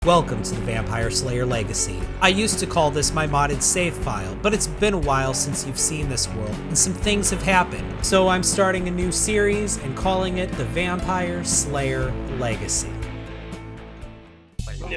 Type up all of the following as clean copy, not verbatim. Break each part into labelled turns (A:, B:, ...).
A: Welcome to the Vampire Slayer Legacy. I used to call this my modded save file, but it's been a while since you've seen this world, and some things have happened. So I'm starting a new series and calling it the Vampire Slayer Legacy.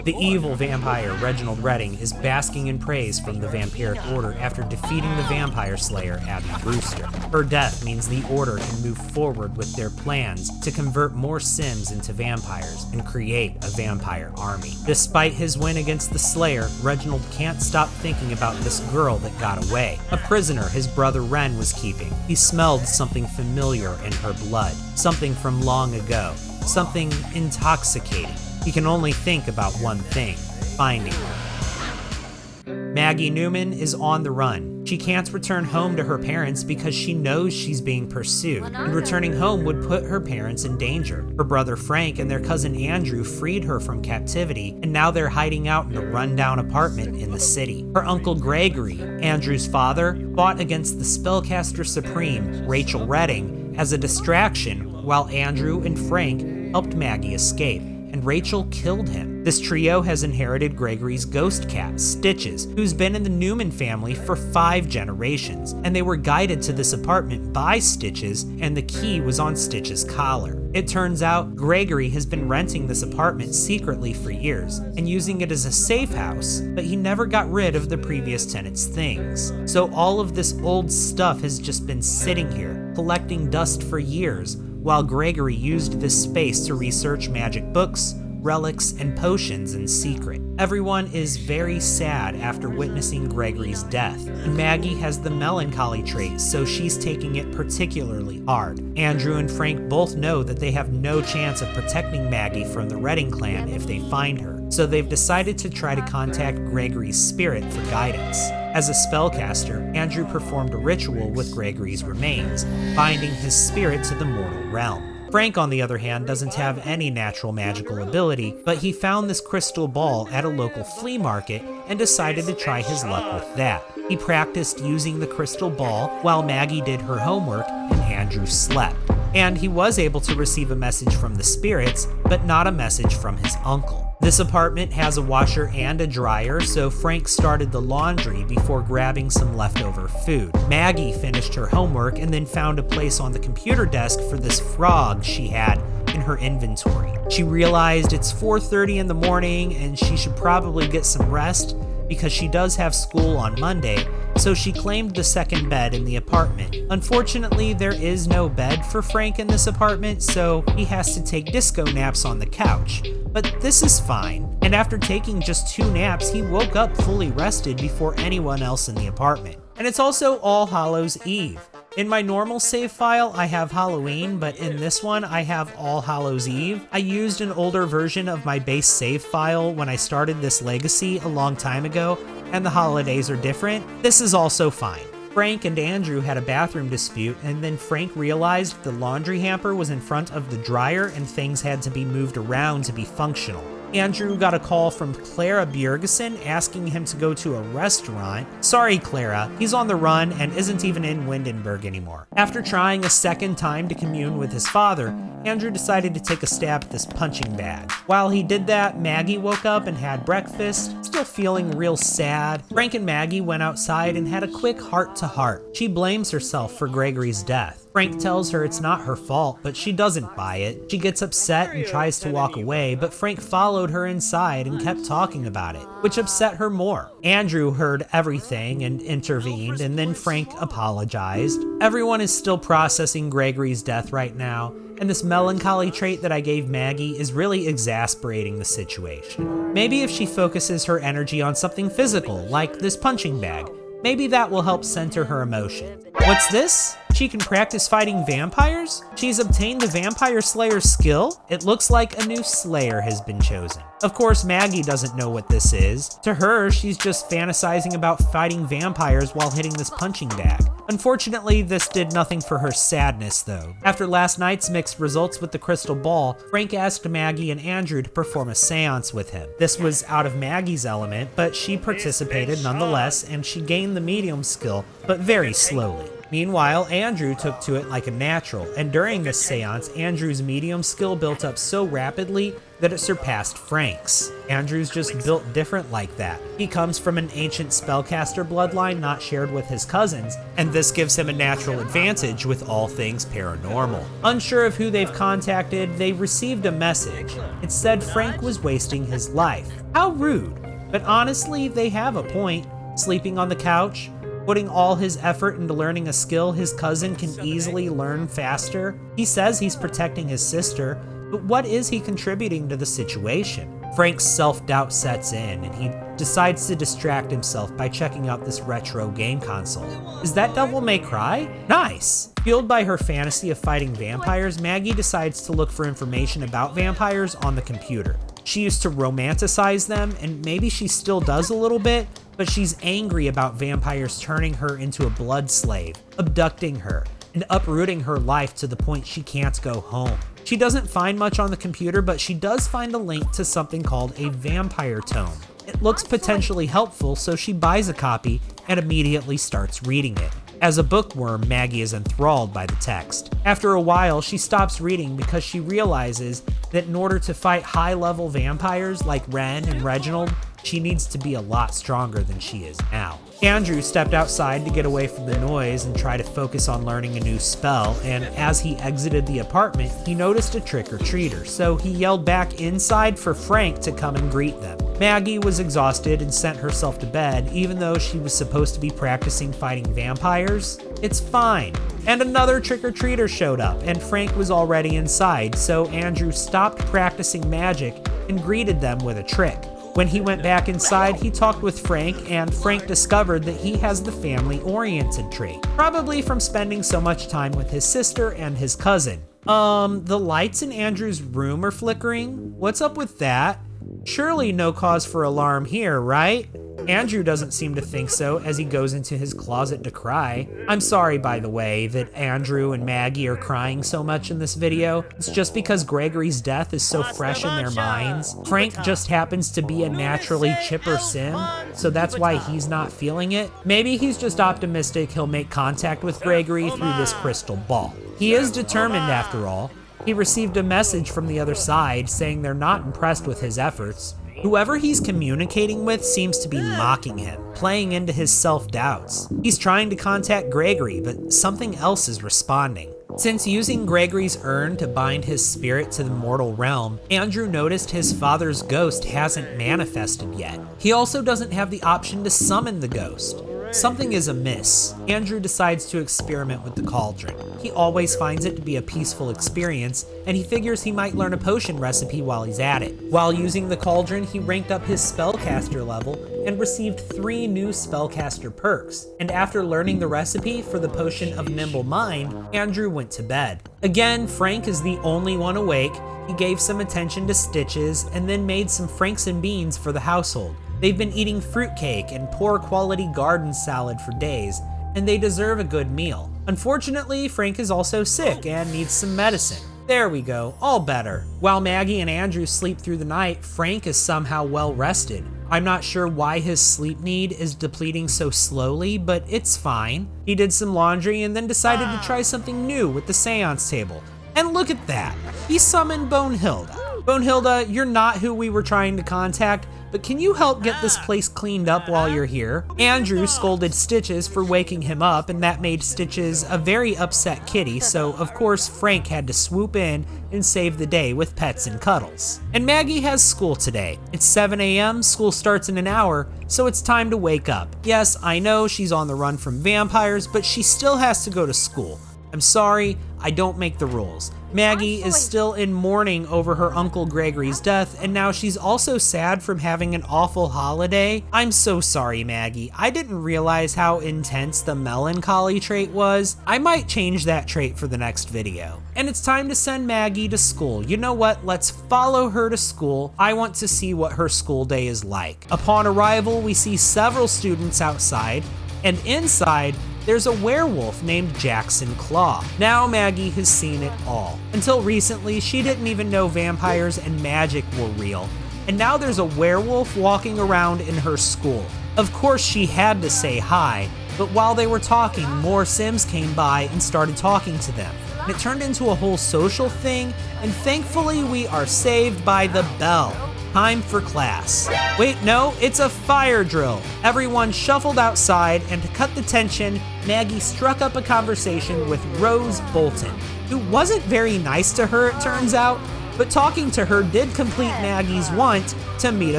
A: The evil vampire Reginald Redding is basking in praise from the Vampiric Order after defeating the Vampire Slayer Abby Brewster. Her death means the Order can move forward with their plans to convert more Sims into vampires and create a vampire army. Despite his win against the Slayer, Reginald can't stop thinking about this girl that got away, a prisoner his brother Ren was keeping. He smelled something familiar in her blood, something from long ago, something intoxicating. He can only think about one thing: finding her. Maggie Newman is on the run. She can't return home to her parents because she knows she's being pursued, and returning home would put her parents in danger. Her brother Frank and their cousin Andrew freed her from captivity, and now they're hiding out in a rundown apartment in the city. Her uncle Gregory, Andrew's father, fought against the spellcaster supreme, Rachel Redding, as a distraction while Andrew and Frank helped Maggie escape, and Rachel killed him. This trio has inherited Gregory's ghost cat, Stitches, who's been in the Newman family for 5 generations, and they were guided to this apartment by Stitches, and the key was on Stitches' collar. It turns out Gregory has been renting this apartment secretly for years and using it as a safe house, but he never got rid of the previous tenant's things. So all of this old stuff has just been sitting here, collecting dust for years, while Gregory used this space to research magic books, relics, and potions in secret. Everyone is very sad after witnessing Gregory's death, and Maggie has the melancholy trait, so she's taking it particularly hard. Andrew and Frank both know that they have no chance of protecting Maggie from the Redding clan if they find her, so they've decided to try to contact Gregory's spirit for guidance. As a spellcaster, Andrew performed a ritual with Gregory's remains, binding his spirit to the mortal realm. Frank, on the other hand, doesn't have any natural magical ability, but he found this crystal ball at a local flea market and decided to try his luck with that. He practiced using the crystal ball while Maggie did her homework and Andrew slept. And he was able to receive a message from the spirits, but not a message from his uncle. This apartment has a washer and a dryer, so Frank started the laundry before grabbing some leftover food. Maggie finished her homework and then found a place on the computer desk for this frog she had in her inventory. She realized it's 4:30 in the morning and she should probably get some rest because she does have school on Monday, so she claimed the second bed in the apartment. Unfortunately, there is no bed for Frank in this apartment, so he has to take disco naps on the couch. But this is fine, and after taking just 2 naps, he woke up fully rested before anyone else in the apartment. And it's also All Hallows Eve. In my normal save file, I have Halloween, but in this one, I have All Hallows Eve. I used an older version of my base save file when I started this legacy a long time ago, and the holidays are different. This is also fine. Frank and Andrew had a bathroom dispute, and then Frank realized the laundry hamper was in front of the dryer and things had to be moved around to be functional. Andrew got a call from Clara Bjergeson asking him to go to a restaurant. Sorry, Clara, he's on the run and isn't even in Windenburg anymore. After trying a second time to commune with his father, Andrew decided to take a stab at this punching bag. While he did that, Maggie woke up and had breakfast, still feeling real sad. Frank and Maggie went outside and had a quick heart-to-heart. She blames herself for Gregory's death. Frank tells her it's not her fault, but she doesn't buy it. She gets upset and tries to walk away, but Frank followed her inside and kept talking about it, which upset her more. Andrew heard everything and intervened, and then Frank apologized. Everyone is still processing Gregory's death right now, and this melancholy trait that I gave Maggie is really exasperating the situation. Maybe if she focuses her energy on something physical, like this punching bag, maybe that will help center her emotion. What's this? She can practice fighting vampires? She's obtained the Vampire Slayer skill? It looks like a new Slayer has been chosen. Of course, Maggie doesn't know what this is. To her, she's just fantasizing about fighting vampires while hitting this punching bag. Unfortunately, this did nothing for her sadness, though. After last night's mixed results with the crystal ball, Frank asked Maggie and Andrew to perform a seance with him. This was out of Maggie's element, but she participated nonetheless, and she gained the medium skill, but very slowly. Meanwhile, Andrew took to it like a natural, and during this seance, Andrew's medium skill built up so rapidly that it surpassed Frank's. Andrew's just built different like that. He comes from an ancient spellcaster bloodline not shared with his cousins, and this gives him a natural advantage with all things paranormal. Unsure of who they've contacted, they received a message. It said Frank was wasting his life. How rude. But honestly, they have a point. Sleeping on the couch, putting all his effort into learning a skill his cousin can easily learn faster. He says he's protecting his sister, but what is he contributing to the situation? Frank's self-doubt sets in, and he decides to distract himself by checking out this retro game console. Is that Devil May Cry? Nice! Fueled by her fantasy of fighting vampires, Maggie decides to look for information about vampires on the computer. She used to romanticize them, and maybe she still does a little bit, but she's angry about vampires turning her into a blood slave, abducting her, and uprooting her life to the point she can't go home. She doesn't find much on the computer, but she does find a link to something called a vampire tome. It looks potentially helpful, so she buys a copy and immediately starts reading it. As a bookworm, Maggie is enthralled by the text. After a while, she stops reading because she realizes that in order to fight high-level vampires like Ren and Reginald, she needs to be a lot stronger than she is now. Andrew stepped outside to get away from the noise and try to focus on learning a new spell, and as he exited the apartment, he noticed a trick-or-treater, so he yelled back inside for Frank to come and greet them. Maggie was exhausted and sent herself to bed, even though she was supposed to be practicing fighting vampires. It's fine. And another trick-or-treater showed up, and Frank was already inside, so Andrew stopped practicing magic and greeted them with a trick. When he went back inside, he talked with Frank, and Frank discovered that he has the family-oriented trait, probably from spending so much time with his sister and his cousin. The lights in Andrew's room are flickering? What's up with that? Surely no cause for alarm here, right? Andrew doesn't seem to think so as he goes into his closet to cry. I'm sorry, by the way, that Andrew and Maggie are crying so much in this video. It's just because Gregory's death is so fresh in their minds. Frank just happens to be a naturally chipper sim, so that's why he's not feeling it. Maybe he's just optimistic he'll make contact with Gregory through this crystal ball. He is determined after all. He received a message from the other side saying they're not impressed with his efforts. Whoever he's communicating with seems to be mocking him, playing into his self-doubts. He's trying to contact Gregory, but something else is responding. Since using Gregory's urn to bind his spirit to the mortal realm, Andrew noticed his father's ghost hasn't manifested yet. He also doesn't have the option to summon the ghost. Something is amiss. Andrew decides to experiment with the cauldron. He always finds it to be a peaceful experience, and he figures he might learn a potion recipe while he's at it. While using the cauldron, he ranked up his spellcaster level and received 3 new spellcaster perks. And after learning the recipe for the potion of Nimble Mind, Andrew went to bed. Again, Frank is the only one awake. He gave some attention to Stitches and then made some Franks and beans for the household. They've been eating fruitcake and poor quality garden salad for days, and they deserve a good meal. Unfortunately, Frank is also sick and needs some medicine. There we go, all better. While Maggie and Andrew sleep through the night, Frank is somehow well rested. I'm not sure why his sleep need is depleting so slowly, but it's fine. He did some laundry and then decided to try something new with the seance table. And look at that, he summoned Bonehilda. Bonehilda, you're not who we were trying to contact, but can you help get this place cleaned up while you're here? Andrew scolded Stitches for waking him up, and that made Stitches a very upset kitty, so of course Frank had to swoop in and save the day with pets and cuddles. And Maggie has school today. It's 7 a.m., school starts in an hour, so it's time to wake up. Yes, I know she's on the run from vampires, but she still has to go to school. I'm sorry, I don't make the rules. Maggie is still in mourning over her Uncle Gregory's death, and now she's also sad from having an awful holiday. I'm so sorry, Maggie. I didn't realize how intense the melancholy trait was. I might change that trait for the next video. And it's time to send Maggie to school. You know what? Let's follow her to school. I want to see what her school day is like. Upon arrival, we see several students outside, and inside, there's a werewolf named Jackson Claw. Now Maggie has seen it all. Until recently, she didn't even know vampires and magic were real. And now there's a werewolf walking around in her school. Of course she had to say hi, But while they were talking, more Sims came by and started talking to them. And it turned into a whole social thing, and thankfully we are saved by the bell. Time for class. Wait, no, it's a fire drill. Everyone shuffled outside, and to cut the tension, Maggie struck up a conversation with Rose Bolton, who wasn't very nice to her, it turns out, but talking to her did complete Maggie's want to meet a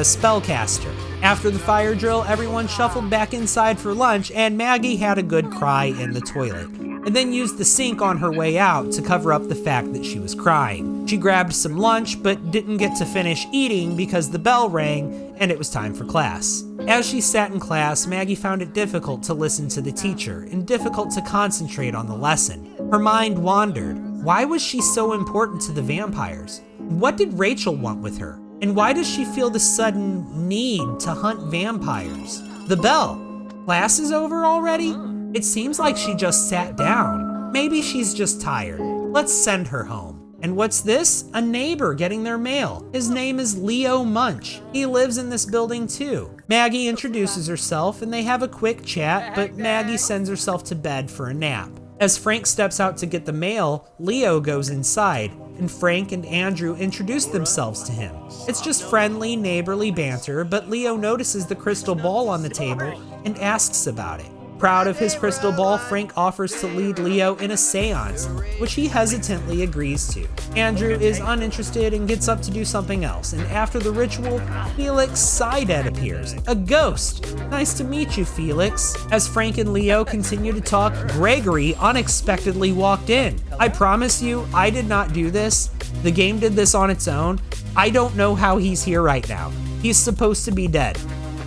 A: spellcaster. After the fire drill, everyone shuffled back inside for lunch, and Maggie had a good cry in the toilet, and then used the sink on her way out to cover up the fact that she was crying. She grabbed some lunch, but didn't get to finish eating because the bell rang and it was time for class. As she sat in class, Maggie found it difficult to listen to the teacher and difficult to concentrate on the lesson. Her mind wandered. Why was she so important to the vampires? What did Rachel want with her? And why does she feel the sudden need to hunt vampires? The bell. Class is over already? It seems like she just sat down. Maybe she's just tired. Let's send her home. And what's this? A neighbor getting their mail. His name is Leo Munch. He lives in this building too. Maggie introduces herself and they have a quick chat, but Maggie sends herself to bed for a nap. As Frank steps out to get the mail, Leo goes inside, and Frank and Andrew introduce themselves to him. It's just friendly, neighborly banter, but Leo notices the crystal ball on the table and asks about it. Proud of his crystal ball, Frank offers to lead Leo in a seance, which he hesitantly agrees to. Andrew is uninterested and gets up to do something else, and after the ritual, Felix Sided appears, a ghost. Nice to meet you, Felix. As Frank and Leo continue to talk, Gregory unexpectedly walked in. I promise you, I did not do this. The game did this on its own. I don't know how he's here right now. He's supposed to be dead.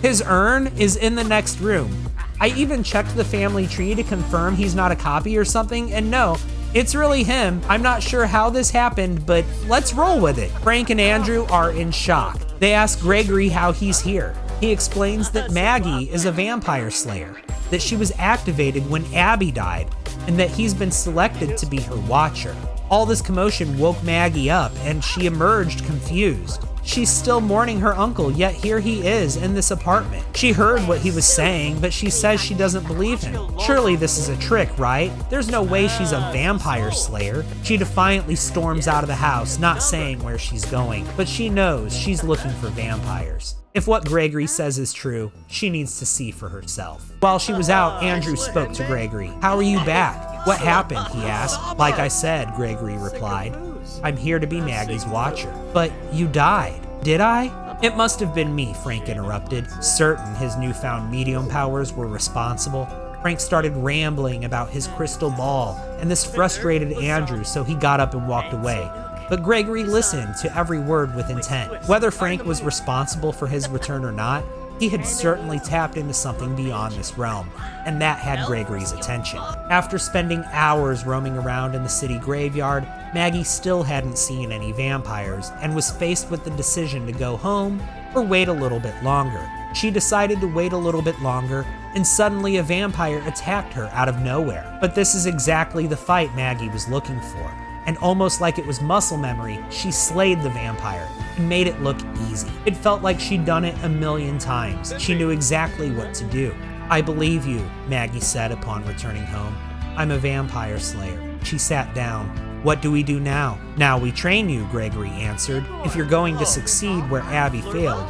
A: His urn is in the next room. I even checked the family tree to confirm he's not a copy or something, and no, it's really him. I'm not sure how this happened, but let's roll with it. Frank and Andrew are in shock. They ask Gregory how he's here. He explains that Maggie is a vampire slayer, that she was activated when Abby died, and that he's been selected to be her watcher. All this commotion woke Maggie up, and she emerged confused. She's still mourning her uncle, yet here he is in this apartment. She heard what he was saying, but she says she doesn't believe him. Surely this is a trick, right? There's no way she's a vampire slayer. She defiantly storms out of the house, not saying where she's going, but she knows she's looking for vampires. If what Gregory says is true, she needs to see for herself. While she was out, Andrew spoke to Gregory. "How are you back? What happened?" he asked. "Like I said," Gregory replied. "I'm here to be Maggie's watcher." "But you died." "Did I?" "It must have been me," Frank interrupted, certain his newfound medium powers were responsible. Frank started rambling about his crystal ball, and this frustrated Andrew, so he got up and walked away. But Gregory listened to every word with intent. Whether Frank was responsible for his return or not, he had certainly tapped into something beyond this realm, and that had Gregory's attention. After spending hours roaming around in the city graveyard, Maggie still hadn't seen any vampires and was faced with the decision to go home or wait a little bit longer. She decided to wait a little bit longer, and suddenly a vampire attacked her out of nowhere. But this is exactly the fight Maggie was looking for. And almost like it was muscle memory, she slayed the vampire and made it look easy. It felt like she'd done it a million times. She knew exactly what to do. "I believe you," Maggie said upon returning home. "I'm a vampire slayer." She sat down. "What do we do now?" "Now we train you," Gregory answered. "If you're going to succeed where Abby failed,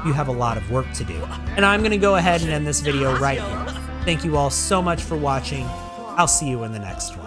A: you have a lot of work to do." And I'm going to go ahead and end this video right here. Thank you all so much for watching. I'll see you in the next one.